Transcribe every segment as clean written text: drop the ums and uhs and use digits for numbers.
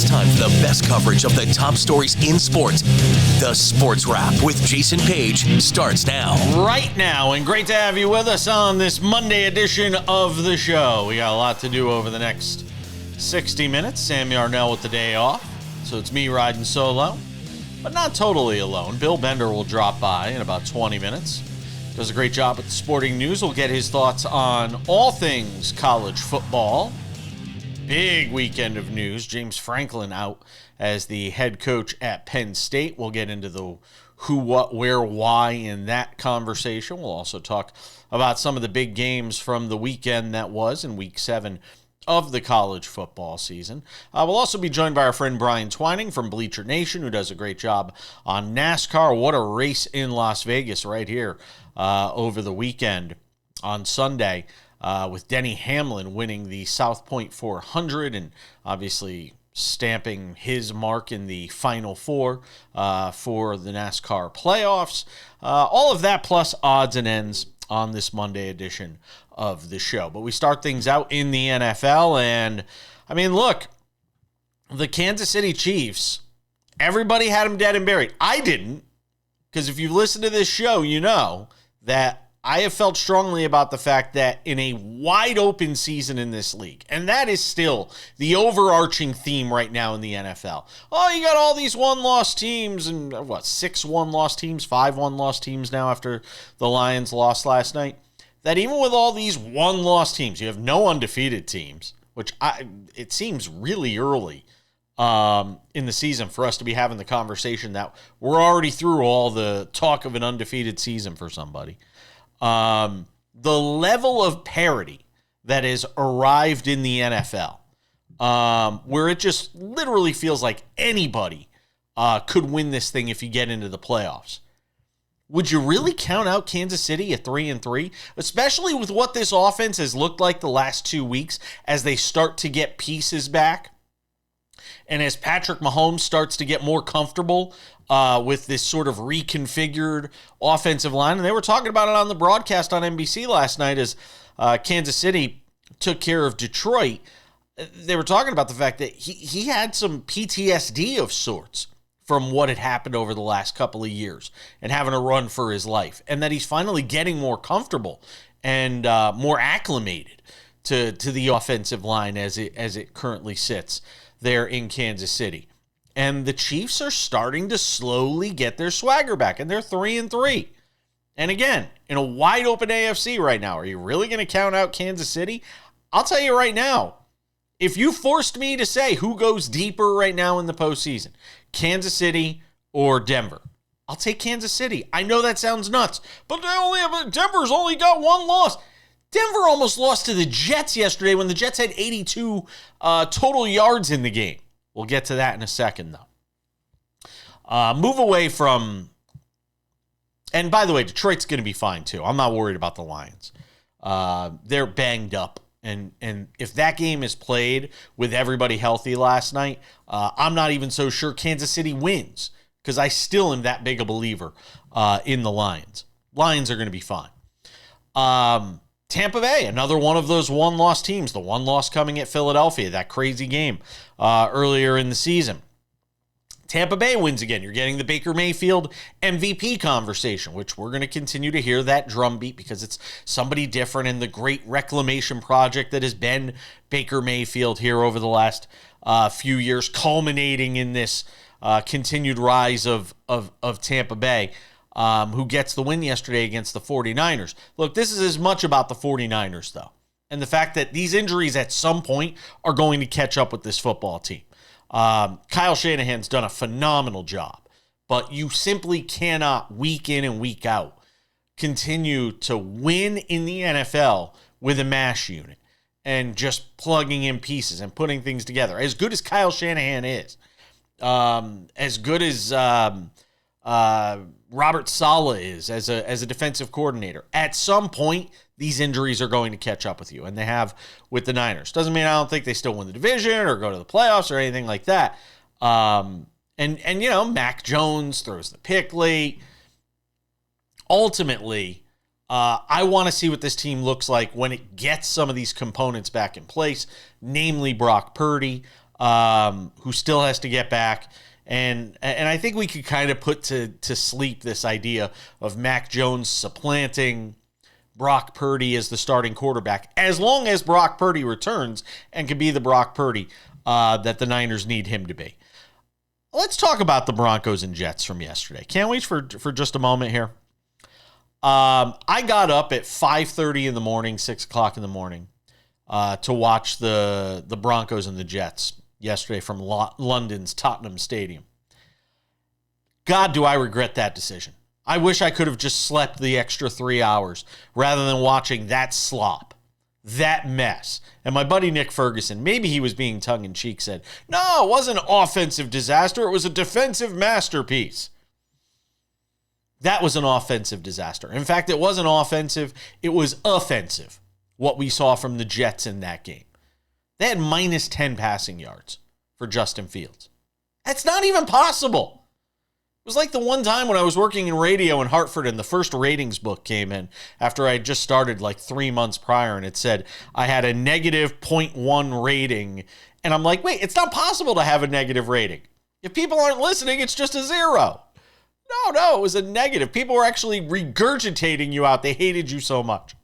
It's time for the best coverage of the top stories in sports. The Sports Wrap with Jason Page starts now. Right now, and great to have you with us on this Monday edition of the show. We got a lot to do over the next 60 minutes. Sam Yarnell with the day off, so it's me riding solo, but not totally alone. Bill Bender will drop by in about 20 minutes. Does a great job at the sporting news. We'll get his thoughts on all things college football. Big weekend of news. James Franklin out as the head coach at Penn State. We'll get into the who, what, where, why in that conversation. We'll also talk about some of the big games from the weekend that was in Week 7 of the college football season. We'll also be joined by our friend Brian Twining from Bleacher Nation, who does a great job on NASCAR. What a race in Las Vegas right here over the weekend on Sunday with Denny Hamlin winning the South Point 400 and obviously stamping his mark in the Final Four for the NASCAR Playoffs. All of that plus odds and ends on this Monday edition of the show. But we start things out in the NFL, and I mean, look, the Kansas City Chiefs, everybody had them dead and buried. I didn't, because if you've listened to this show, you know that I have felt strongly about the fact that in a wide open season in this league, and that is still the overarching theme right now in the NFL. Oh, you got all these one-loss teams and 6 one-loss teams, 5 one-loss teams now after the Lions lost last night. That even with all these one-loss teams, you have no undefeated teams, which it seems really early in the season for us to be having the conversation that we're already through all the talk of an undefeated season for somebody. The level of parity that has arrived in the NFL, where it just literally feels like anybody could win this thing if you get into the playoffs. Would you really count out Kansas City at 3-3, especially with what this offense has looked like the last 2 weeks as they start to get pieces back? And as Patrick Mahomes starts to get more comfortable with this sort of reconfigured offensive line. And they were talking about it on the broadcast on NBC last night as Kansas City took care of Detroit. They were talking about the fact that he had some PTSD of sorts from what had happened over the last couple of years and having to run for his life. And that he's finally getting more comfortable and more acclimated to the offensive line as it currently sits there in Kansas City. And the Chiefs are starting to slowly get their swagger back, and they're 3-3. And again, in a wide open AFC right now, are you really going to count out Kansas City? I'll tell you right now, if you forced me to say who goes deeper right now in the postseason, Kansas City or Denver, I'll take Kansas City. I know that sounds nuts, but Denver's only got one loss. Denver almost lost to the Jets yesterday when the Jets had 82 total yards in the game. We'll get to that in a second, though. Move away from... And by the way, Detroit's going to be fine, too. I'm not worried about the Lions. They're banged up. And if that game is played with everybody healthy last night, I'm not even so sure Kansas City wins, because I still am that big a believer in the Lions. Lions are going to be fine. Tampa Bay, another one of those one-loss teams. The one loss coming at Philadelphia, that crazy game earlier in the season. Tampa Bay wins again. You're getting the Baker Mayfield MVP conversation, which we're going to continue to hear that drumbeat because it's somebody different in the great reclamation project that has been Baker Mayfield here over the last few years, culminating in this continued rise of Tampa Bay. Who gets the win yesterday against the 49ers. Look, this is as much about the 49ers, though, and the fact that these injuries at some point are going to catch up with this football team. Kyle Shanahan's done a phenomenal job, but you simply cannot, week in and week out, continue to win in the NFL with a MASH unit and just plugging in pieces and putting things together. As good as Kyle Shanahan is, as good as... Robert Saleh is as a defensive coordinator. At some point, these injuries are going to catch up with you, and they have with the Niners. Doesn't mean I don't think they still win the division or go to the playoffs or anything like that. And you know, Mac Jones throws the pick late. Ultimately, I want to see what this team looks like when it gets some of these components back in place, namely Brock Purdy. who still has to get back. And I think we could kind of put to sleep this idea of Mac Jones supplanting Brock Purdy as the starting quarterback, as long as Brock Purdy returns and can be the Brock Purdy that the Niners need him to be. Let's talk about the Broncos and Jets from yesterday. Can't wait for just a moment here. I got up at 5:30 in the morning, 6 o'clock in the morning, to watch the Broncos and the Jets yesterday from London's Tottenham Stadium. God, do I regret that decision. I wish I could have just slept the extra 3 hours rather than watching that slop, that mess. And my buddy Nick Ferguson, maybe he was being tongue-in-cheek, said, no, it wasn't an offensive disaster. It was a defensive masterpiece. That was an offensive disaster. In fact, it wasn't offensive. It was offensive, what we saw from the Jets in that game. They had minus 10 passing yards for Justin Fields. That's not even possible. It was like the one time when I was working in radio in Hartford and the first ratings book came in after I had just started like 3 months prior, and it said I had a negative 0.1 rating. And I'm like, wait, it's not possible to have a negative rating. If people aren't listening, it's just a 0. No, it was a negative. People were actually regurgitating you out. They hated you so much.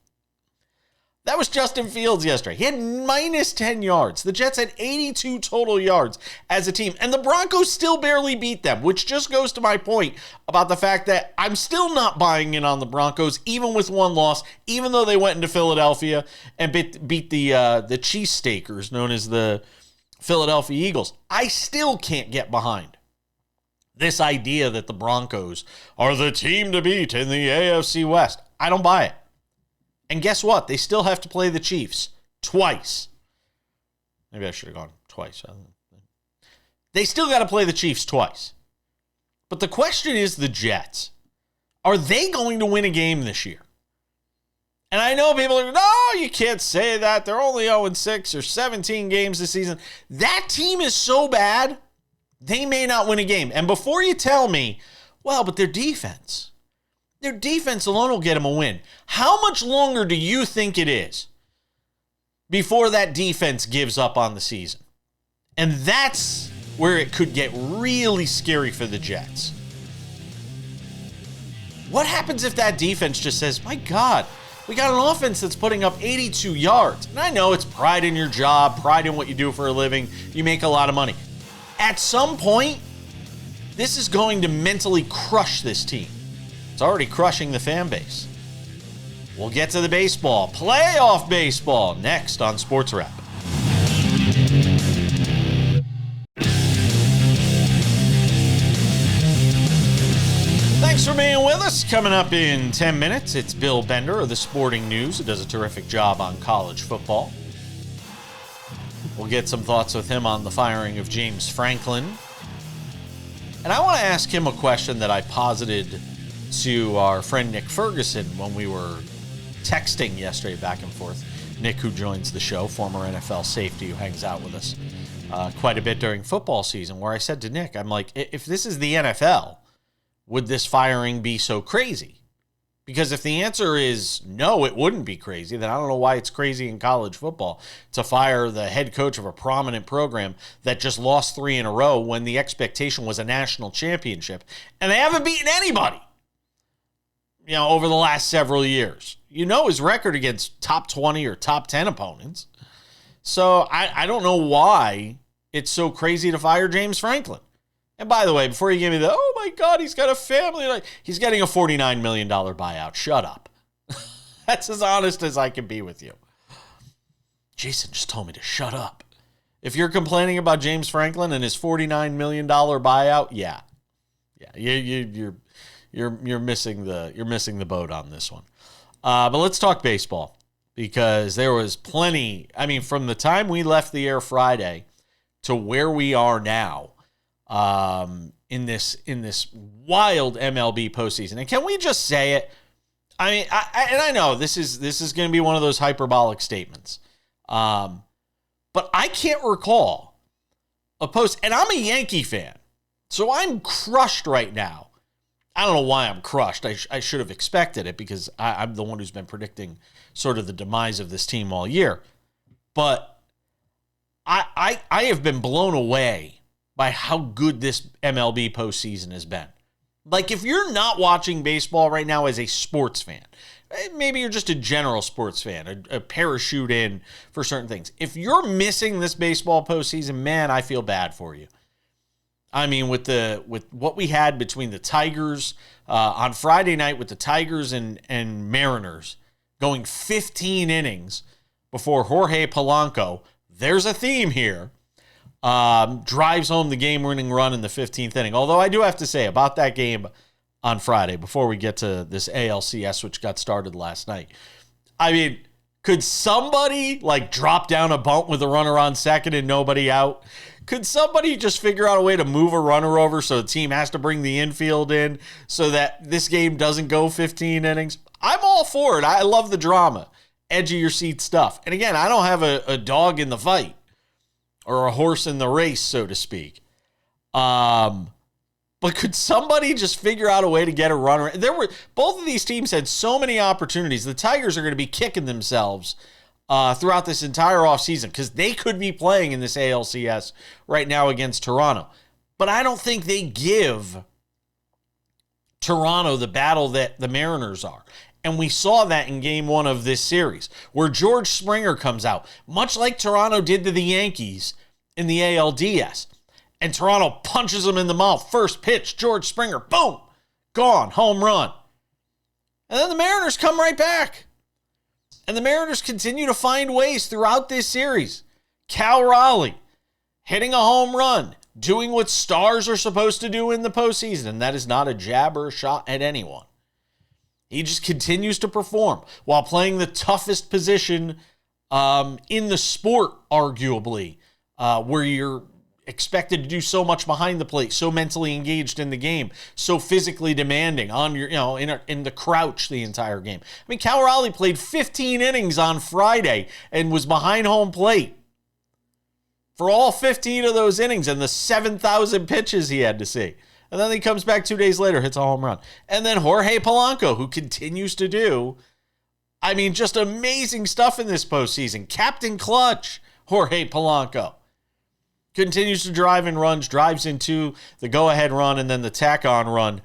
That was Justin Fields yesterday. He had minus 10 yards. The Jets had 82 total yards as a team, and the Broncos still barely beat them, which just goes to my point about the fact that I'm still not buying in on the Broncos, even with one loss, even though they went into Philadelphia and beat the cheesesteakers known as the Philadelphia Eagles. I still can't get behind this idea that the Broncos are the team to beat in the AFC West. I don't buy it. And guess what? They still have to play the Chiefs twice. Maybe I should have gone twice. They still got to play the Chiefs twice. But the question is the Jets. Are they going to win a game this year? And I know people are, no, you can't say that. They're only 0-6 or 17 games this season. That team is so bad, they may not win a game. And before you tell me, well, but their defense alone will get them a win. How much longer do you think it is before that defense gives up on the season? And that's where it could get really scary for the Jets. What happens if that defense just says, my God, we got an offense that's putting up 82 yards. And I know it's pride in your job, pride in what you do for a living. You make a lot of money. At some point, this is going to mentally crush this team. It's already crushing the fan base. We'll get to the baseball, playoff baseball, next on SportsWrap. Thanks for being with us. Coming up in 10 minutes, it's Bill Bender of the Sporting News, who does a terrific job on college football. We'll get some thoughts with him on the firing of James Franklin. And I want to ask him a question that I posited to our friend Nick Ferguson when we were texting yesterday back and forth. Nick, who joins the show, former NFL safety who hangs out with us quite a bit during football season, where I said to Nick, I'm like, if this is the NFL, would this firing be so crazy? Because if the answer is no, it wouldn't be crazy, then I don't know why it's crazy in college football to fire the head coach of a prominent program that just lost 3 in a row when the expectation was a national championship. And they haven't beaten anybody, over the last several years. His record against top 20 or top 10 opponents. So I don't know why it's so crazy to fire James Franklin. And by the way, before you give me oh my God, he's got a family. He's getting a $49 million buyout. Shut up. That's as honest as I can be with you. Jason just told me to shut up. If you're complaining about James Franklin and his $49 million buyout, yeah, you're missing the boat on this one. But let's talk baseball, because there was plenty. I mean, from the time we left the air Friday to where we are now, in this wild MLB postseason. And can we just say it? I mean, I know this is going to be one of those hyperbolic statements, but I can't recall a post. And I'm a Yankee fan, so I'm crushed right now. I don't know why I'm crushed. I should have expected it, because I'm the one who's been predicting sort of the demise of this team all year. But I have been blown away by how good this MLB postseason has been. Like, if you're not watching baseball right now as a sports fan, maybe you're just a general sports fan, a parachute in for certain things. If you're missing this baseball postseason, man, I feel bad for you. I mean, with what we had between the Tigers on Friday night with the Tigers and Mariners going 15 innings before Jorge Polanco, there's a theme here, drives home the game-winning run in the 15th inning. Although I do have to say about that game on Friday, before we get to this ALCS, which got started last night, I mean, could somebody like drop down a bunt with a runner on second and nobody out? Could somebody just figure out a way to move a runner over so the team has to bring the infield in so that this game doesn't go 15 innings? I'm all for it. I love the drama, edge of your seat stuff. And again, I don't have a dog in the fight or a horse in the race, so to speak. But could somebody just figure out a way to get a runner? Both of these teams had so many opportunities. The Tigers are going to be kicking themselves throughout this entire offseason because they could be playing in this ALCS right now against Toronto. But I don't think they give Toronto the battle that the Mariners are. And we saw that in game one of this series, where George Springer comes out, much like Toronto did to the Yankees in the ALDS. And Toronto punches him in the mouth. First pitch, George Springer, boom, gone, home run. And then the Mariners come right back. And the Mariners continue to find ways throughout this series. Cal Raleigh hitting a home run, doing what stars are supposed to do in the postseason, and that is not a jab or a shot at anyone. He just continues to perform while playing the toughest position in the sport, arguably, where you're expected to do so much behind the plate, so mentally engaged in the game, so physically demanding on your, in the crouch the entire game. I mean, Cal Raleigh played 15 innings on Friday and was behind home plate for all 15 of those innings and the 7,000 pitches he had to see. And then he comes back 2 days later, hits a home run. And then Jorge Polanco, who continues to do, I mean, just amazing stuff in this postseason. Captain Clutch, Jorge Polanco. Continues to drive in runs, drives into the go-ahead run and then the tack-on run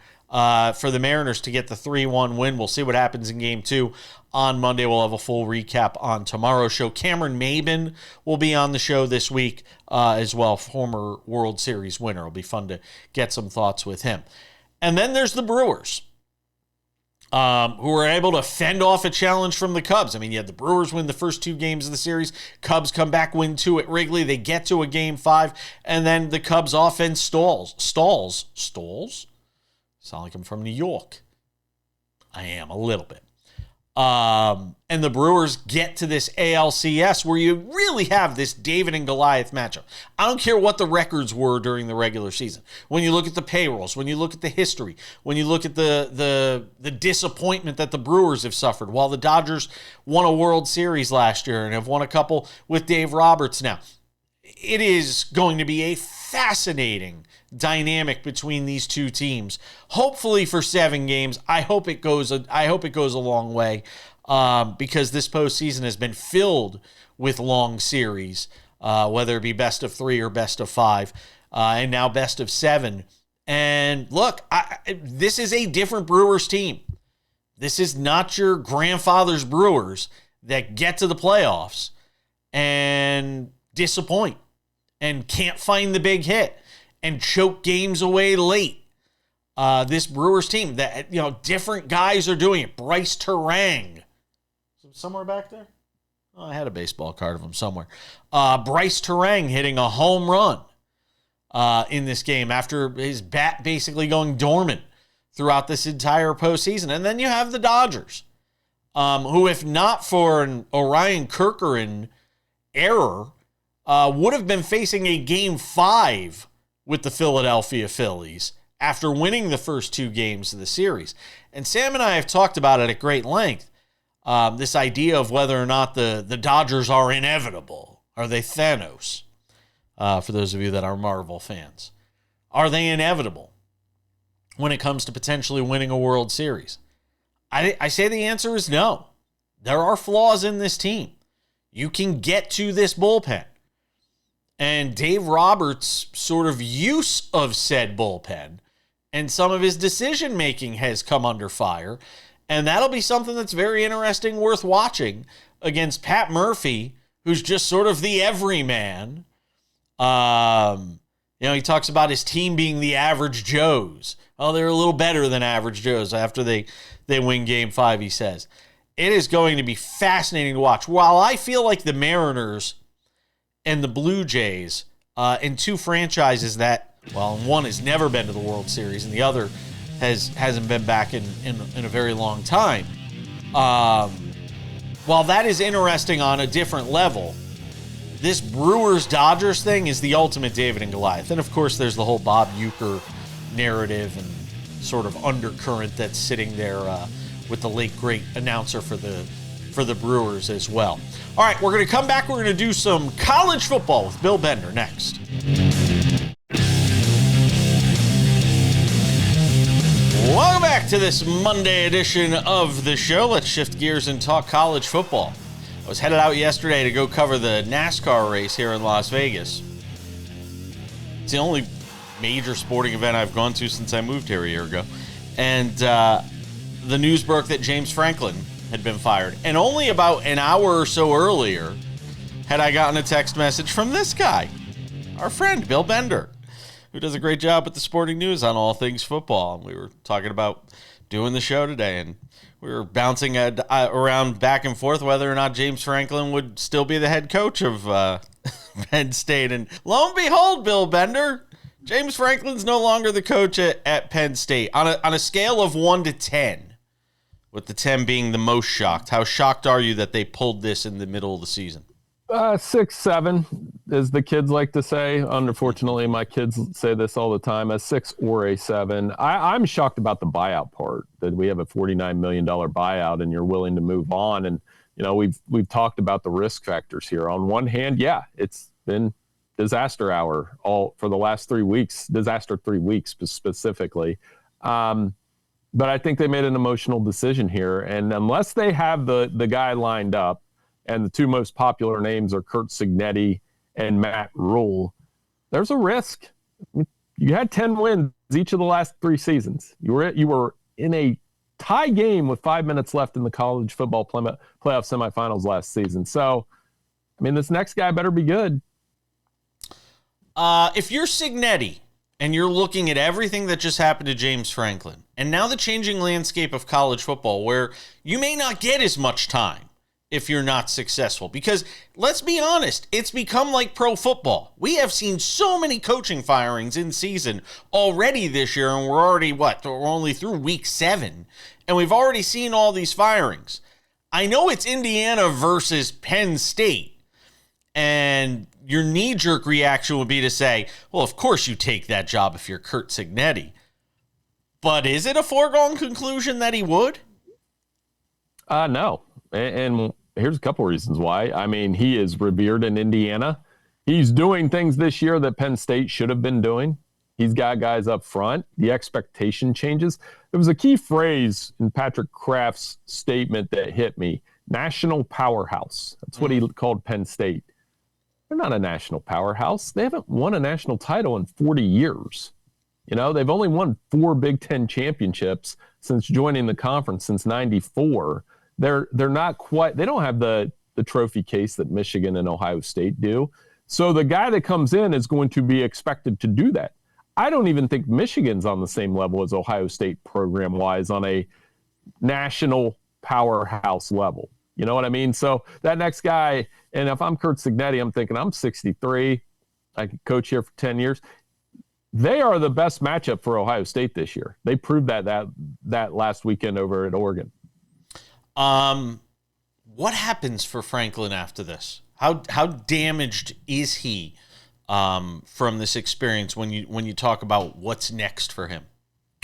for the Mariners to get the 3-1 win. We'll see what happens in Game 2 on Monday. We'll have a full recap on tomorrow's show. Cameron Maben will be on the show this week as well, former World Series winner. It'll be fun to get some thoughts with him. And then there's the Brewers, who were able to fend off a challenge from the Cubs. I mean, you had the Brewers win the first 2 games of the series. Cubs come back, win 2 at Wrigley. They get to a Game 5, and then the Cubs offense stalls? Sound like I'm from New York. I am, a little bit. And the Brewers get to this ALCS where you really have this David and Goliath matchup. I don't care what the records were during the regular season. When you look at the payrolls, when you look at the history, when you look at the disappointment that the Brewers have suffered, while the Dodgers won a World Series last year and have won a couple with Dave Roberts now. It is going to be a fascinating dynamic between these two teams. Hopefully for 7 games. I hope it goes a long way because this postseason has been filled with long series, whether it be best of 3 or best of 5, and now best of 7. And look, this is a different Brewers team. This is not your grandfather's Brewers that get to the playoffs and disappoint and can't find the big hit and choke games away late. This Brewers team that, different guys are doing it. Bryce Terang. Somewhere back there? Oh, I had a baseball card of him somewhere. Bryce Terang hitting a home run in this game after his bat basically going dormant throughout this entire postseason. And then you have the Dodgers, who, if not for an Orion Kerkeren error, would have been facing a Game 5 with the Philadelphia Phillies after winning the first 2 games of the series. And Sam and I have talked about it at great length, this idea of whether or not the Dodgers are inevitable. Are they Thanos? For those of you that are Marvel fans. Are they inevitable when it comes to potentially winning a World Series? I say the answer is no. There are flaws in this team. You can get to this bullpen. and Dave Roberts' sort of use of said bullpen and some of his decision-making has come under fire. And that'll be something that's very interesting, worth watching against Pat Murphy, who's just sort of the everyman. He talks about his team being the average Joes. Oh, they're a little better than average Joes after they win Game 5, he says. It is going to be fascinating to watch. While I feel like the Mariners and the Blue Jays, in two franchises that, one has never been to the World Series and the other hasn't been back in a very long time. While that is interesting on a different level, this Brewers-Dodgers thing is the ultimate David and Goliath. And, of course, there's the whole Bob Uecker narrative and sort of undercurrent that's sitting there with the late, great announcer for the Brewers as well. All right, we're going to come back. We're going to do some college football with Bill Bender next. Welcome back to this Monday edition of the show. Let's shift gears and talk college football. I was headed out yesterday to go cover the NASCAR race here in Las Vegas. It's the only major sporting event I've gone to since I moved here a year ago. And the news broke that James Franklin had been fired. And only about an hour or so earlier had I gotten a text message from this guy, our friend, Bill Bender, who does a great job with the sporting news on all things football. And we were talking about doing the show today, and we were bouncing around back and forth whether or not James Franklin would still be the head coach of Penn State. And lo and behold, Bill Bender, James Franklin's no longer the coach at Penn State. On a scale of 1 to 10, with the 10 being the most shocked, how shocked are you that they pulled this in the middle of the season? 6, 7, as the kids like to say. Unfortunately, my kids say this all the time, a 6 or a 7. I'm shocked about the buyout part, that we have a $49 million buyout and you're willing to move on. And, we've talked about the risk factors here. On one hand, yeah, it's been disaster hour all for the last 3 weeks, disaster 3 weeks specifically. But I think they made an emotional decision here. And unless they have the guy lined up, and the two most popular names are Curt Cignetti and Matt Rule, there's a risk. You had 10 wins each of the last 3 seasons. You were in a tie game with 5 minutes left in the college football playoff semifinals last season. So, this next guy better be good. If you're Cignetti and you're looking at everything that just happened to James Franklin, and now the changing landscape of college football where you may not get as much time if you're not successful. Because let's be honest, it's become like pro football. We have seen so many coaching firings in season already this year, and we're already, we're only through week 7, and we've already seen all these firings. I know it's Indiana versus Penn State, and your knee-jerk reaction would be to say, well, of course you take that job if you're Curt Cignetti. But is it a foregone conclusion that he would? No. And here's a couple reasons why. He is revered in Indiana. He's doing things this year that Penn State should have been doing. He's got guys up front. The expectation changes. There was a key phrase in Patrick Kraft's statement that hit me. National powerhouse. That's what he called Penn State. They're not a national powerhouse. They haven't won a national title in 40 years. They've only won 4 Big Ten championships since joining the conference since 94. They're not quite, they don't have the trophy case that Michigan and Ohio State do. So the guy that comes in is going to be expected to do that. I don't even think Michigan's on the same level as Ohio State program-wise on a national powerhouse level. You know what I mean? So that next guy, and if I'm Curt Cignetti, I'm thinking I'm 63. I could coach here for 10 years. They are the best matchup for Ohio State this year. They proved that last weekend over at Oregon. What happens for Franklin after this? How damaged is he from this experience when you talk about what's next for him?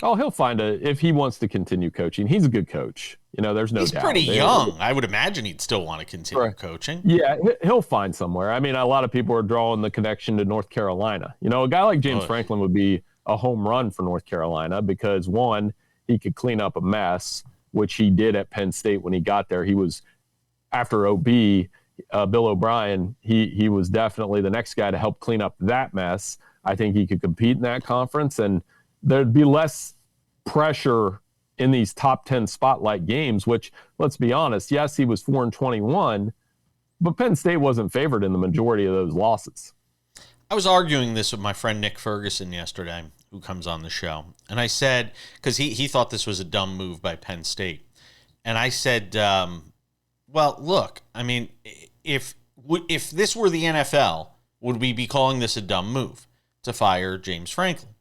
Oh, he'll find if he wants to continue coaching. He's a good coach. There's no doubt. He's pretty young. I would imagine he'd still want to continue coaching. Yeah, he'll find somewhere. A lot of people are drawing the connection to North Carolina. A guy like James Franklin would be a home run for North Carolina because, one, he could clean up a mess, which he did at Penn State when he got there. He was, after OB, Bill O'Brien, he was definitely the next guy to help clean up that mess. I think he could compete in that conference, and there'd be less pressure in these top 10 spotlight games, which, let's be honest, yes, he was 4-21, but Penn State wasn't favored in the majority of those losses. I was arguing this with my friend Nick Ferguson yesterday, who comes on the show. And I said, because he thought this was a dumb move by Penn State. And I said, well, look, I mean, if this were the NFL, would we be calling this a dumb move to fire James Franklin?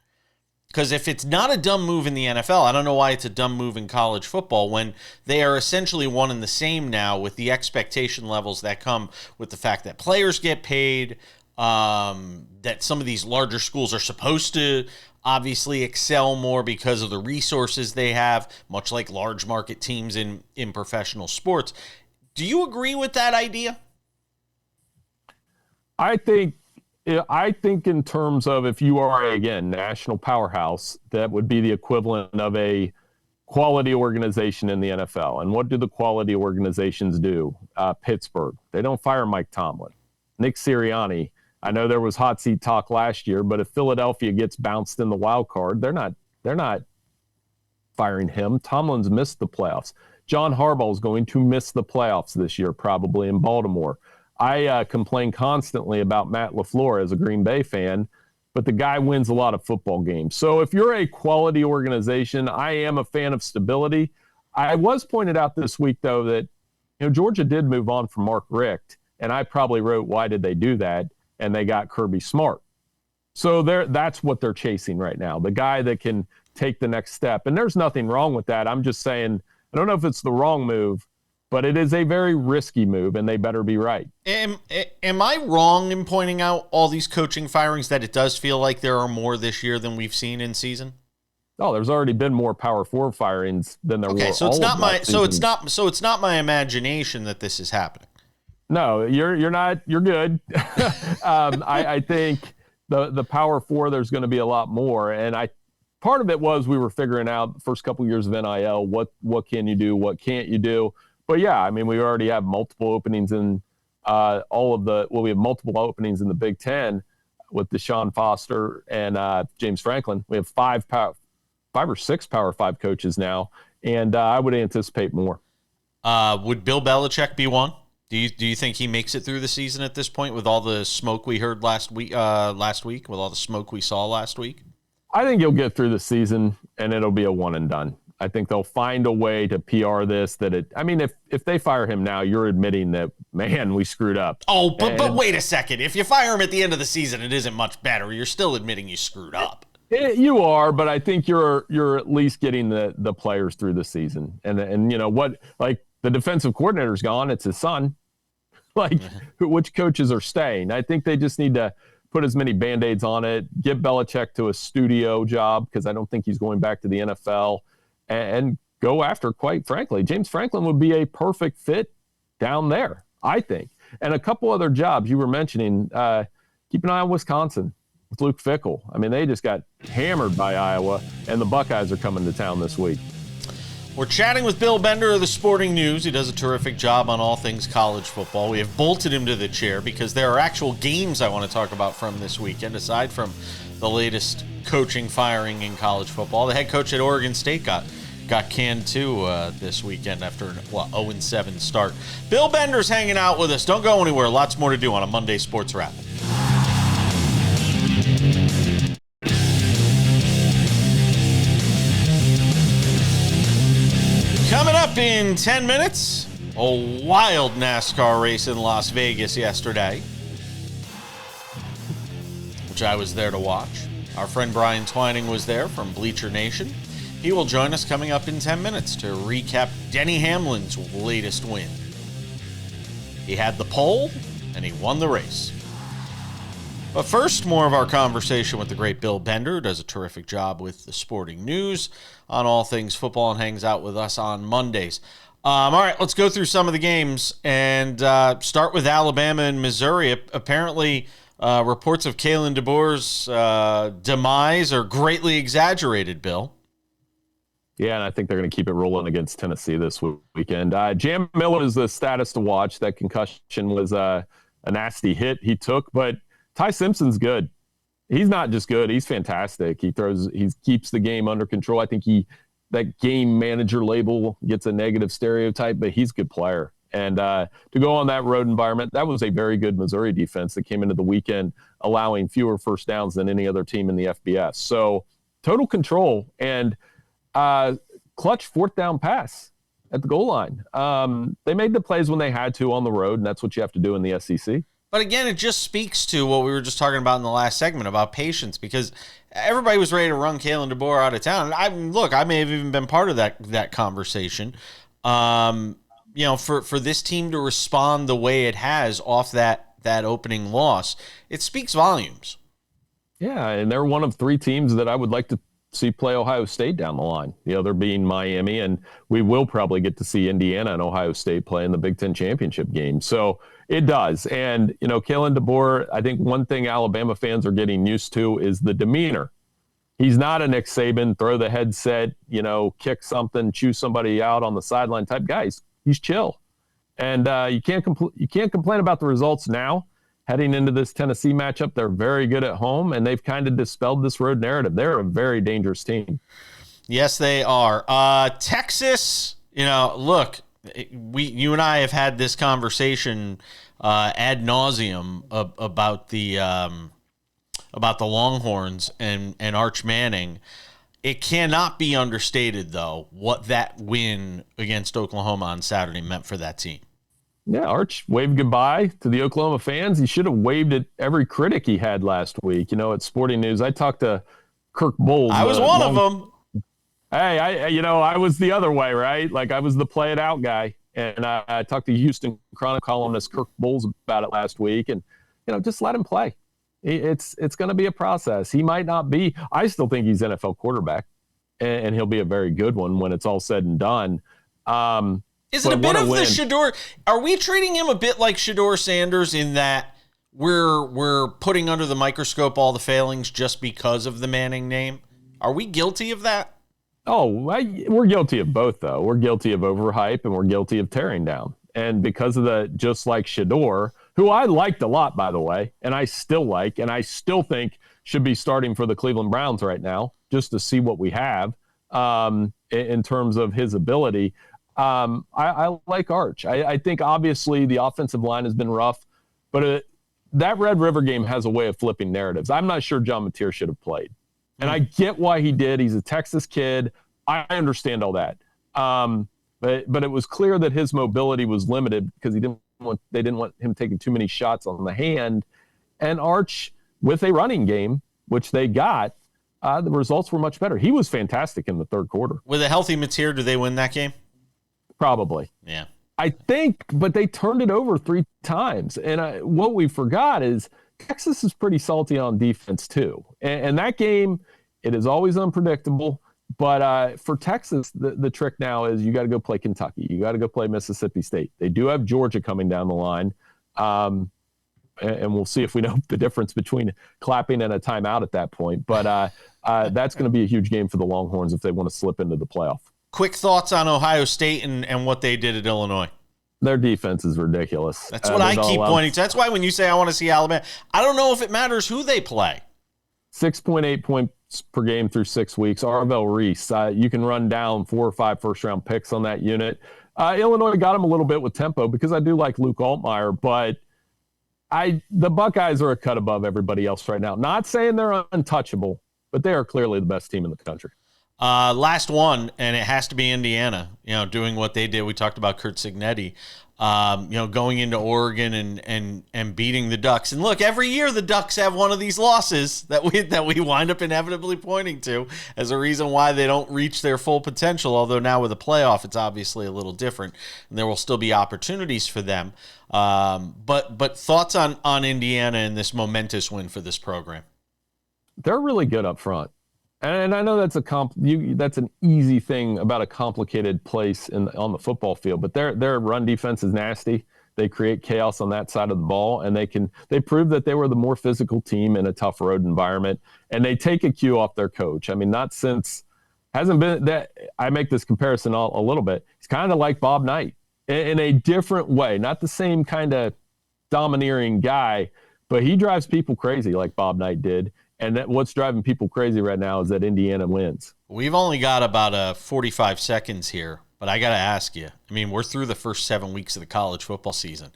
Because if it's not a dumb move in the NFL, I don't know why it's a dumb move in college football when they are essentially one and the same now with the expectation levels that come with the fact that players get paid, that some of these larger schools are supposed to obviously excel more because of the resources they have, much like large market teams in professional sports. Do you agree with that idea? I think in terms of if you are, again, national powerhouse, that would be the equivalent of a quality organization in the NFL. And what do the quality organizations do? Pittsburgh, they don't fire Mike Tomlin. Nick Sirianni, I know there was hot seat talk last year, but if Philadelphia gets bounced in the wild card, they're not firing him. Tomlin's missed the playoffs. John Harbaugh is going to miss the playoffs this year, probably in Baltimore. I complain constantly about Matt LaFleur as a Green Bay fan, but the guy wins a lot of football games. So if you're a quality organization, I am a fan of stability. I was pointed out this week, though, that Georgia did move on from Mark Richt, and I probably wrote, why did they do that? And they got Kirby Smart. So that's what they're chasing right now, the guy that can take the next step. And there's nothing wrong with that. I'm just saying, I don't know if it's the wrong move, but it is a very risky move, and they better be right. Am I wrong in pointing out all these coaching firings that it does feel like there are more this year than we've seen in season? Oh, there's already been more Power 4 firings than there were. Okay, so it's not my imagination that this is happening. No, you're not. You're good. I think the Power 4, there's going to be a lot more, and part of it was we were figuring out the first couple of years of NIL, what can you do, what can't you do. But yeah, I mean, we already have multiple openings in we have multiple openings in the Big Ten with Deshaun Foster and James Franklin. We have five or six Power 5 coaches now, and I would anticipate more. Would Bill Belichick be one? Do you think he makes it through the season at this point with all the smoke we heard last week, with all the smoke we saw last week? I think he'll get through the season, and it'll be a one and done. I think they'll find a way to PR this. If they fire him now, you're admitting that, man, we screwed up. Oh, but wait a second. If you fire him at the end of the season, it isn't much better. You're still admitting you screwed up. You are, but I think you're at least getting the players through the season. And you know what? Like, the defensive coordinator's gone. It's his son. Which coaches are staying? I think they just need to put as many Band-Aids on it, get Belichick to a studio job, because I don't think he's going back to the NFL, and go after, quite frankly. James Franklin would be a perfect fit down there, I think. And a couple other jobs you were mentioning. Keep an eye on Wisconsin with Luke Fickell. I mean, they just got hammered by Iowa, and the Buckeyes are coming to town this week. We're chatting with Bill Bender of the Sporting News. He does a terrific job on all things college football. We have bolted him to the chair because there are actual games I want to talk about from this weekend, aside from the latest coaching firing in college football. The head coach at Oregon State got canned too this weekend after an 0-7 start. Bill Bender's hanging out with us. Don't go anywhere. Lots more to do on a Monday Sports Wrap. Coming up in 10 minutes, a wild NASCAR race in Las Vegas yesterday, which I was there to watch. Our friend Brian Twining was there from Bleacher Nation. He will join us coming up in 10 minutes to recap Denny Hamlin's latest win. He had the pole, and he won the race. But first, more of our conversation with the great Bill Bender, who does a terrific job with the Sporting News on all things football and hangs out with us on Mondays. All right, let's go through some of the games and start with Alabama and Missouri. Apparently, reports of Kalen DeBoer's demise are greatly exaggerated, Bill. Yeah, and I think they're going to keep it rolling against Tennessee this weekend. Jam Miller is the status to watch. That concussion was a nasty hit he took, but Ty Simpson's good. He's not just good; he's fantastic. He keeps the game under control. I think that game manager label gets a negative stereotype, but he's a good player. And to go on that road environment, that was a very good Missouri defense that came into the weekend allowing fewer first downs than any other team in the FBS. So total control and clutch fourth down pass at the goal line. They made the plays when they had to on the road, and that's what you have to do in the SEC. But again, it just speaks to what we were just talking about in the last segment about patience, because everybody was ready to run Kalen DeBoer out of town. And I may have even been part of that conversation. For this team to respond the way it has off that opening loss, it speaks volumes. Yeah, and they're one of three teams that I would like to see play Ohio State down the line. The other being Miami, and we will probably get to see Indiana and Ohio State play in the Big Ten championship game. So it does. And, Kalen DeBoer, I think one thing Alabama fans are getting used to is the demeanor. He's not a Nick Saban, throw the headset, kick something, chew somebody out on the sideline type guy. He's chill. And you can't complain about the results now. Heading into this Tennessee matchup, they're very good at home, and they've kind of dispelled this road narrative. They're a very dangerous team. Yes, they are. Texas, look, you and I have had this conversation ad nauseum about the Longhorns and Arch Manning. It cannot be understated, though, what that win against Oklahoma on Saturday meant for that team. Yeah, Arch waved goodbye to the Oklahoma fans. He should have waved at every critic he had last week. At Sporting News, I talked to Kirk Bowles. I was one of them. Hey, I was the other way, right? Like, I was the play it out guy. And I talked to Houston Chronicle columnist Kirk Bowles about it last week. And, just let him play. It's going to be a process. He might not be. I still think he's NFL quarterback, and he'll be a very good one when it's all said and done. Is it a bit of the Shedeur? Are we treating him a bit like Shedeur Sanders in that we're putting under the microscope all the failings just because of the Manning name? Are we guilty of that? Oh, we're guilty of both, though. We're guilty of overhype, and we're guilty of tearing down. And because of just like Shedeur, who I liked a lot, by the way, and I still think should be starting for the Cleveland Browns right now, just to see what we have in terms of his ability. I like Arch. I think obviously the offensive line has been rough, but that Red River game has a way of flipping narratives. I'm not sure John Mateer should have played. And I get why he did. He's a Texas kid. I understand all that. But it was clear that his mobility was limited because they didn't want him taking too many shots on the hand. And Arch, with a running game, which they got, the results were much better. He was fantastic in the third quarter. With a healthy Mateer, do they win that game? Probably. Yeah. I think, but they turned it over 3 times. And what we forgot is Texas is pretty salty on defense too. And that game, it is always unpredictable. But for Texas, the trick now is you got to go play Kentucky. You got to go play Mississippi State. They do have Georgia coming down the line. And we'll see if we know the difference between clapping and a timeout at that point. But that's going to be a huge game for the Longhorns if they want to slip into the playoff. Quick thoughts on Ohio State and what they did at Illinois. Their defense is ridiculous. That's what I keep pointing to. That's why when you say I want to see Alabama, I don't know if it matters who they play. 6.8 points per game through 6 weeks. Arvell Reese, you can run down 4 or 5 first-round picks on that unit. Illinois got him a little bit with tempo because I do like Luke Altmaier, but the Buckeyes are a cut above everybody else right now. Not saying they're untouchable, but they are clearly the best team in the country. Last one, and it has to be Indiana, doing what they did. We talked about Kurt Cignetti, going into Oregon and beating the Ducks. And look, every year the Ducks have one of these losses that we wind up inevitably pointing to as a reason why they don't reach their full potential. Although now with a playoff, it's obviously a little different, and there will still be opportunities for them. But thoughts on Indiana and this momentous win for this program? They're really good up front. And I know that's that's an easy thing about a complicated place on the football field, but their run defense is nasty. They create chaos on that side of the ball, and they prove that they were the more physical team in a tough road environment, and they take a cue off their coach. I mean, not since Hasn't been that. I make this comparison a little bit. He's kind of like Bob Knight in a different way, not the same kind of domineering guy, but he drives people crazy like Bob Knight did. And what's driving people crazy right now is that Indiana wins. We've only got about 45 seconds here, but I got to ask you. I mean, we're through the first 7 weeks of the college football season.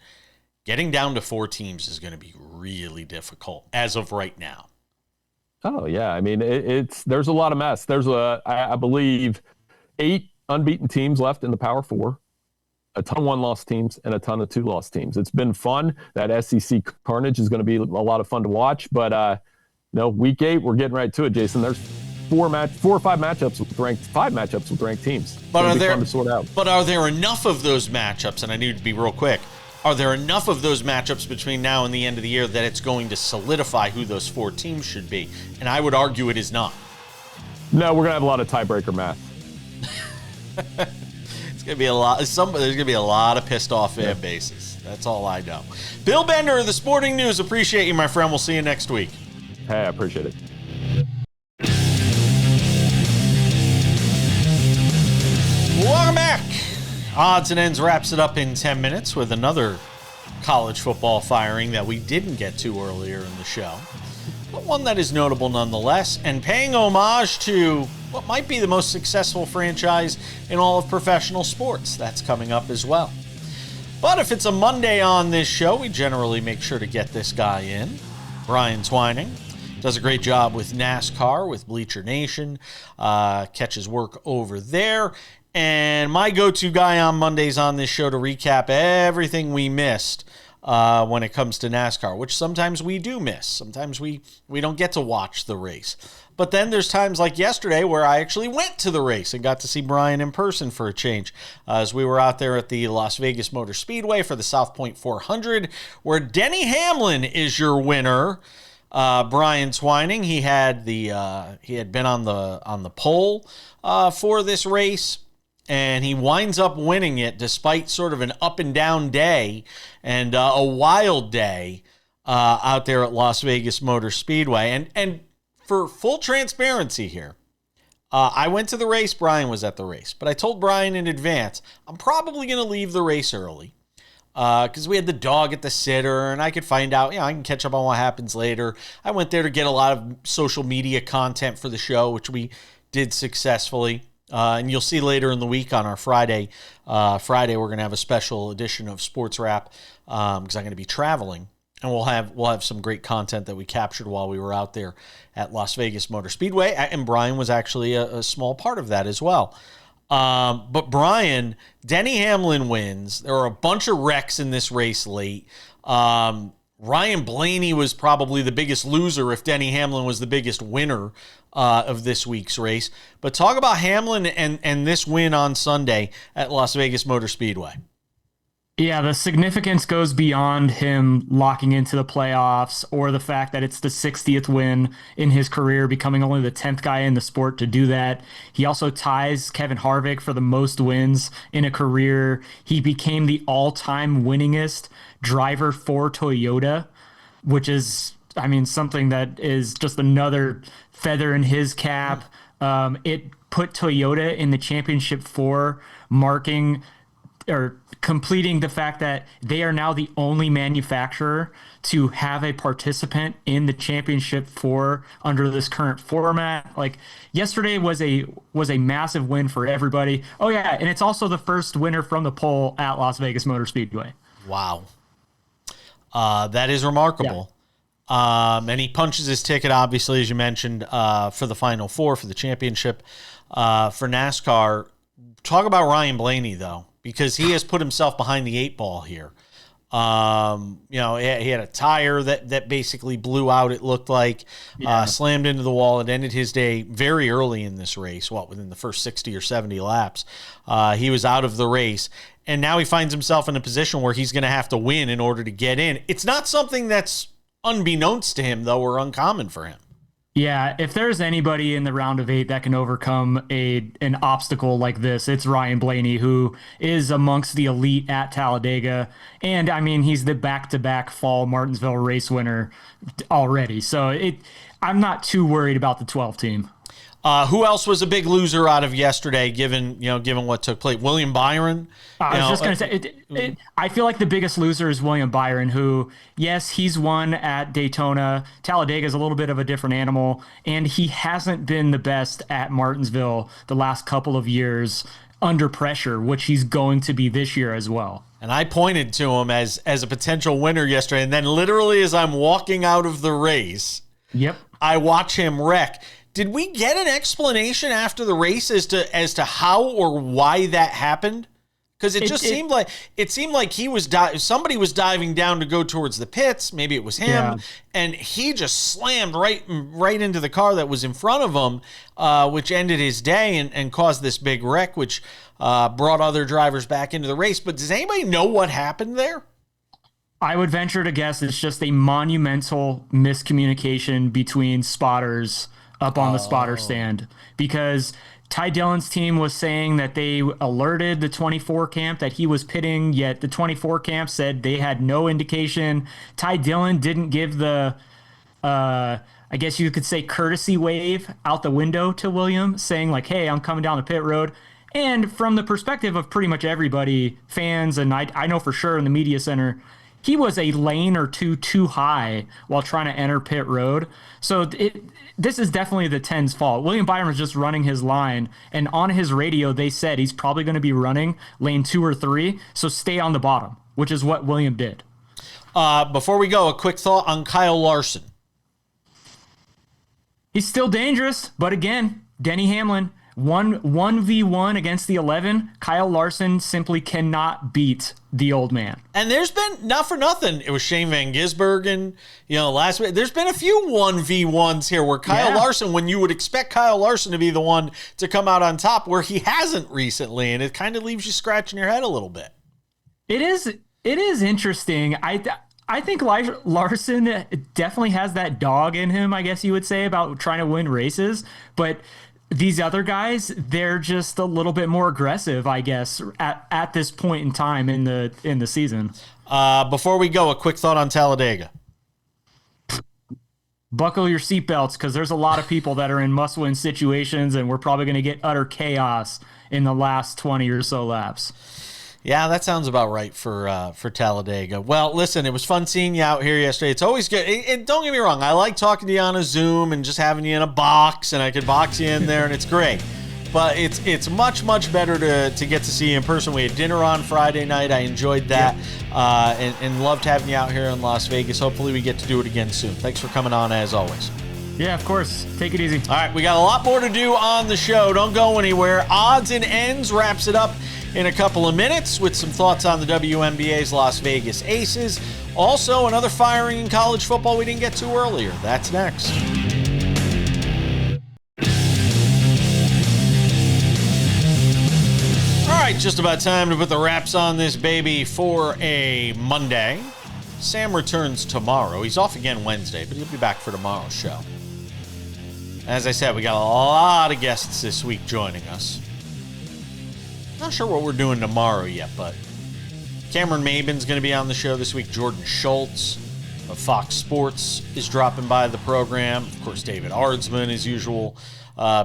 Getting down to 4 teams is going to be really difficult as of right now. Oh, yeah. I mean, there's a lot of mess. There's, I believe, 8 unbeaten teams left in the Power 4, a ton of 1-loss teams, and a ton of 2-loss teams. It's been fun. That SEC carnage is going to be a lot of fun to watch. But, week 8, we're getting right to it, Jason. There's 4 or 5 matchups with ranked teams. But are there fun to sort out. But are there enough of those matchups? And I need to be real quick. Are there enough of those matchups between now and the end of the year that it's going to solidify who those 4 teams should be? And I would argue it is not. No, we're going to have a lot of tiebreaker math. It's going to be a lot. There's going to be a lot of pissed off fan bases. That's all I know. Bill Bender of the Sporting News, appreciate you, my friend. We'll see you next week. Hey, I appreciate it. Welcome back. Odds and Ends wraps it up in 10 minutes with another college football firing that we didn't get to earlier in the show, but one that is notable nonetheless, and paying homage to what might be the most successful franchise in all of professional sports. That's coming up as well. But if it's a Monday on this show, we generally make sure to get this guy in. Brian Twining does a great job with NASCAR, with Bleacher Nation, catches work over there. And my go-to guy on Mondays on this show to recap everything we missed when it comes to NASCAR, which sometimes we do miss. Sometimes we don't get to watch the race. But then there's times like yesterday where I actually went to the race and got to see Brian in person for a change, as we were out there at the Las Vegas Motor Speedway for the South Point 400, where Denny Hamlin is your winner. Brian Twining, he had been on the pole for this race. And he winds up winning it despite sort of an up and down day and a wild day out there at Las Vegas Motor Speedway. And for full transparency here, I went to the race. Brian was at the race. But I told Brian in advance, I'm probably going to leave the race early because we had the dog at the sitter and I could find out, I can catch up on what happens later. I went there to get a lot of social media content for the show, which we did successfully. And you'll see later in the week on our Friday. We're going to have a special edition of SportsWrap because I'm going to be traveling, and we'll have some great content that we captured while we were out there at Las Vegas Motor Speedway. And Brian was actually a small part of that as well. But Brian, Denny Hamlin wins. There were a bunch of wrecks in this race late. Ryan Blaney was probably the biggest loser if Denny Hamlin was the biggest winner of this week's race. But talk about Hamlin and this win on Sunday at Las Vegas Motor Speedway. Yeah, the significance goes beyond him locking into the playoffs or the fact that it's the 60th win in his career, becoming only the 10th guy in the sport to do that. He also ties Kevin Harvick for the most wins in a career. He became the all-time winningest driver for Toyota, which is, something that is just another feather in his cap. It put Toyota in the championship 4, marking or completing the fact that they are now the only manufacturer to have a participant in the championship 4 under this current format. Like, yesterday was a massive win for everybody. Oh yeah, and it's also the first winner from the pole at Las Vegas Motor Speedway. Wow. That is remarkable. Yeah. And he punches his ticket, obviously, as you mentioned, for the Final Four, for the championship, for NASCAR. Talk about Ryan Blaney, though, because he has put himself behind the 8 ball here. He had a tire that basically blew out, it looked like, slammed into the wall. It ended his day very early in this race, within the first 60 or 70 laps. He was out of the race, and now he finds himself in a position where he's going to have to win in order to get in. It's not something that's unbeknownst to him, though, or uncommon for him. Yeah, if there's anybody in the round of 8 that can overcome an obstacle like this, it's Ryan Blaney, who is amongst the elite at Talladega. And, he's the back-to-back fall Martinsville race winner already. So I'm not too worried about the 12 team. Who else was a big loser out of yesterday, given what took place? William Byron. I was just going to say, I feel like the biggest loser is William Byron, who, yes, he's won at Daytona. Talladega is a little bit of a different animal, and he hasn't been the best at Martinsville the last couple of years under pressure, which he's going to be this year as well. And I pointed to him as a potential winner yesterday, and then literally as I'm walking out of the race, I watch him wreck. Did we get an explanation after the race as to how or why that happened? Because it seemed like he was somebody was diving down to go towards the pits. Maybe it was him, and he just slammed right into the car that was in front of him, which ended his day and caused this big wreck, which brought other drivers back into the race. But does anybody know what happened there? I would venture to guess it's just a monumental miscommunication between spotters up on the spotter stand, because Ty Dillon's team was saying that they alerted the 24 camp that he was pitting, yet the 24 camp said they had no indication. Ty Dillon didn't give the, I guess you could say, courtesy wave out the window to William, saying like, hey, I'm coming down the pit road. And from the perspective of pretty much everybody, fans, and I know for sure in the media center, he was a lane or two too high while trying to enter pit road. So this is definitely the 10's fault. William Byron was just running his line, and on his radio they said he's probably going to be running lane 2 or 3, so stay on the bottom, which is what William did. Before we go, a quick thought on Kyle Larson. He's still dangerous, but again, Denny Hamlin, 1v1 against the 11. Kyle Larson simply cannot beat the old man. And there's been, not for nothing, it was Shane Van Gisbergen, last week. There's been a few 1v1s here where Kyle Larson, when you would expect Kyle Larson to be the one to come out on top, where he hasn't recently, and it kind of leaves you scratching your head a little bit. It is interesting. I think Larson definitely has that dog in him, I guess you would say, about trying to win races, but these other guys, they're just a little bit more aggressive, I guess, at this point in time in the season. Before we go, a quick thought on Talladega. Buckle your seatbelts, because there's a lot of people that are in must-win situations, and we're probably going to get utter chaos in the last 20 or so laps. Yeah, that sounds about right for Talladega. Well, listen, it was fun seeing you out here yesterday. It's always good. And don't get me wrong, I like talking to you on a Zoom and just having you in a box, and I could box you in there, and it's great. But it's much, much better to get to see you in person. We had dinner on Friday night. I enjoyed that, and loved having you out here in Las Vegas. Hopefully we get to do it again soon. Thanks for coming on, as always. Yeah, of course. Take it easy. All right, we got a lot more to do on the show. Don't go anywhere. Odds and Ends wraps it up in a couple of minutes with some thoughts on the WNBA's Las Vegas Aces. Also, another firing in college football we didn't get to earlier. That's next. All right, just about time to put the wraps on this baby for a Monday. Sam returns tomorrow. He's off again Wednesday, but he'll be back for tomorrow's show. As I said, we got a lot of guests this week joining us. Not sure what we're doing tomorrow yet, but Cameron Maben's going to be on the show this week. Jordan Schultz of Fox Sports is dropping by the program. Of course, David Ardsman, his usual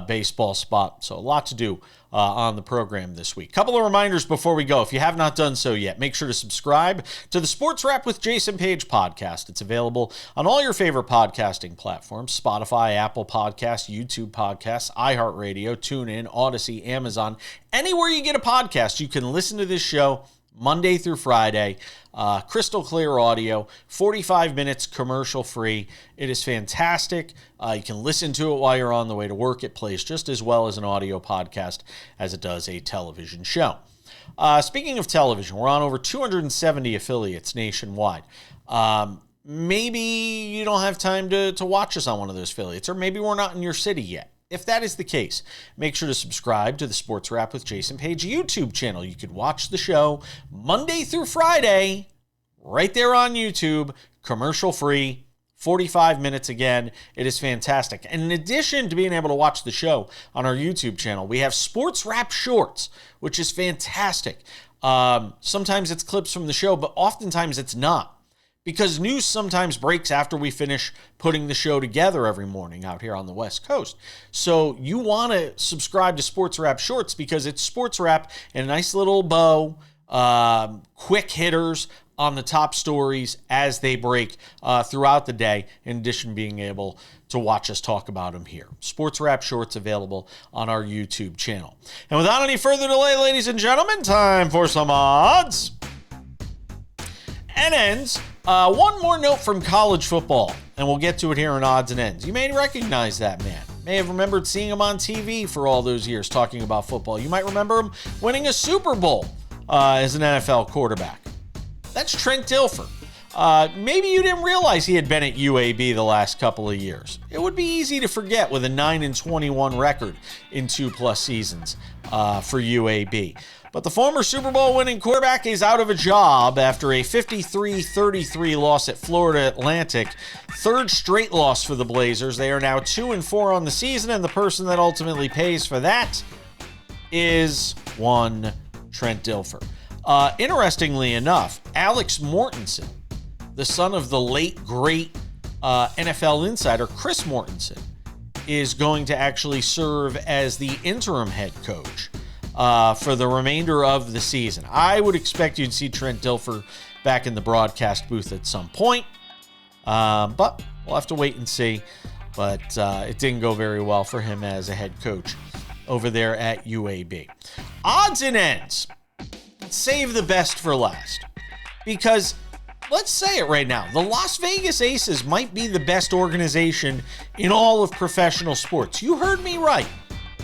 baseball spot. So a lot to do on the program this week. Couple of reminders before we go. If you have not done so yet, make sure to subscribe to the Sports Wrap with Jason Page podcast. It's available on all your favorite podcasting platforms: Spotify, Apple Podcasts, YouTube Podcasts, iHeartRadio, TuneIn, Odyssey, Amazon. Anywhere you get a podcast, you can listen to this show Monday through Friday, crystal clear audio, 45 minutes commercial free. It is fantastic. You can listen to it while you're on the way to work. It plays just as well as an audio podcast as it does a television show. Speaking of television, we're on over 270 affiliates nationwide. Maybe you don't have time to watch us on one of those affiliates, or maybe we're not in your city yet. If that is the case, make sure to subscribe to the Sports Wrap with Jason Page YouTube channel. You can watch the show Monday through Friday right there on YouTube, commercial free, 45 minutes again. It is fantastic. And in addition to being able to watch the show on our YouTube channel, we have Sports Wrap Shorts, which is fantastic. Sometimes it's clips from the show, but oftentimes it's not. because news sometimes breaks after we finish putting the show together every morning out here on the West Coast. So you want to subscribe to SportsWrap Shorts because it's SportsWrap and a nice little bow, quick hitters on the top stories as they break throughout the day, in addition to being able to watch us talk about them here. SportsWrap Shorts available on our YouTube channel. And without any further delay, ladies and gentlemen, time for some odds and ends. One more note from college football, and we'll get to it here in odds and ends. You may recognize that man. May have remembered seeing him on TV for all those years talking about football. You might remember him winning a Super Bowl as an NFL quarterback. That's Trent Dilfer. Maybe you didn't realize he had been at UAB the last couple of years. It would be easy to forget with a 9-21 record in 2+ seasons for UAB. But the former Super Bowl winning quarterback is out of a job after a 53-33 loss at Florida Atlantic. Third straight loss for the Blazers. They are now 2-4 on the season, and the person that ultimately pays for that is one Trent Dilfer. Interestingly enough, Alex Mortensen, the son of the late, great NFL insider Chris Mortensen, is going to actually serve as the interim head coach for the remainder of the season. I would expect you'd see Trent Dilfer back in the broadcast booth at some point, but we'll have to wait and see. But it didn't go very well for him as a head coach over there at UAB. Odds and ends. Save the best for last, because let's say it right now, the Las Vegas Aces might be the best organization in all of professional sports. You heard me right.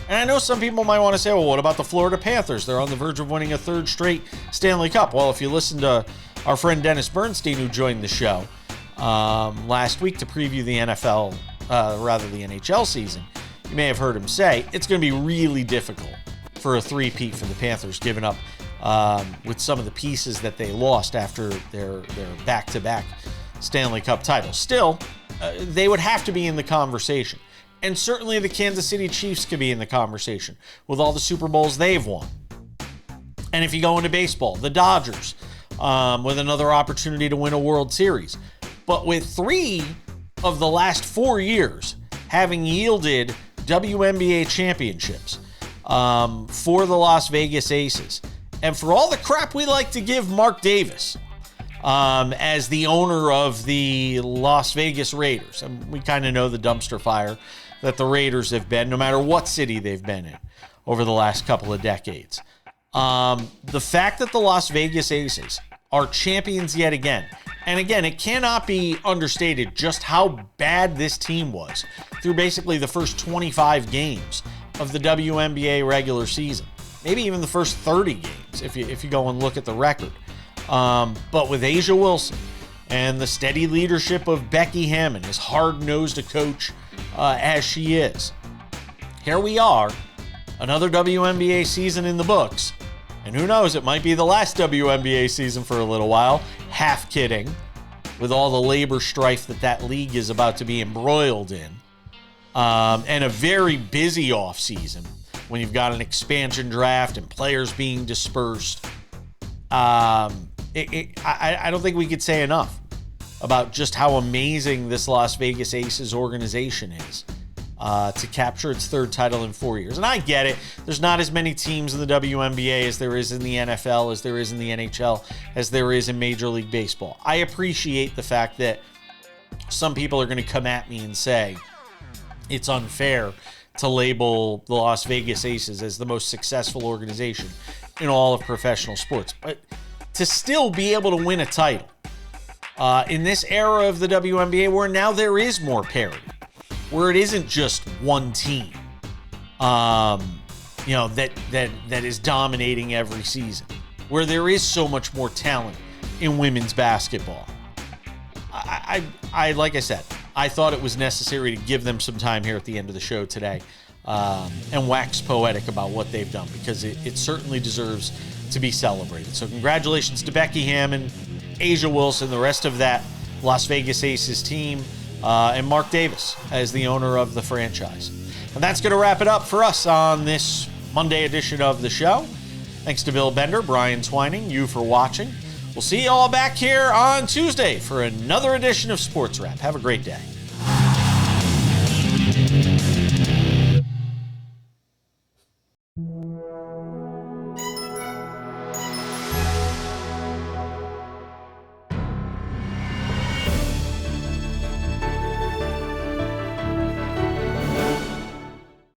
And I know some people might want to say, well, what about the Florida Panthers? They're on the verge of winning a third straight Stanley Cup. Well, if you listen to our friend Dennis Bernstein, who joined the show last week to preview the the NHL season, you may have heard him say it's going to be really difficult for a three-peat for the Panthers, given up with some of the pieces that they lost after their back-to-back Stanley Cup titles. Still, they would have to be in the conversation. And certainly the Kansas City Chiefs could be in the conversation with all the Super Bowls they've won. And if you go into baseball, the Dodgers with another opportunity to win a World Series. But with 3 of the last 4 years having yielded WNBA championships for the Las Vegas Aces, and for all the crap we like to give Mark Davis as the owner of the Las Vegas Raiders, and we kind of know the dumpster fire that the Raiders have been, no matter what city they've been in over the last couple of decades. The fact that the Las Vegas Aces are champions yet again, and again, it cannot be understated just how bad this team was through basically the first 25 games of the WNBA regular season. Maybe even the first 30 games if you go and look at the record. But with Asia Wilson and the steady leadership of Becky Hammon, as hard-nosed a coach as she is, here we are, another WNBA season in the books. And who knows, it might be the last WNBA season for a little while. Half kidding, with all the labor strife that league is about to be embroiled in. And a very busy offseason when you've got an expansion draft and players being dispersed. I don't think we could say enough about just how amazing this Las Vegas Aces organization is to capture its third title in 4 years. And I get it. There's not as many teams in the WNBA as there is in the NFL, as there is in the NHL, as there is in Major League Baseball. I appreciate the fact that some people are going to come at me and say it's unfair to label the Las Vegas Aces as the most successful organization in all of professional sports. But to still be able to win a title in this era of the WNBA, where now there is more parity, where it isn't just one team, that is dominating every season, where there is so much more talent in women's basketball. I like I said, I thought it was necessary to give them some time here at the end of the show today and wax poetic about what they've done, because it certainly deserves to be celebrated. So congratulations to Becky Hammon, Asia Wilson, the rest of that Las Vegas Aces team, and Mark Davis as the owner of the franchise. And that's going to wrap it up for us on this Monday edition of the show. Thanks to Bill Bender, Brian Twining, you for watching. We'll see you all back here on Tuesday for another edition of Sports Wrap. Have a great day.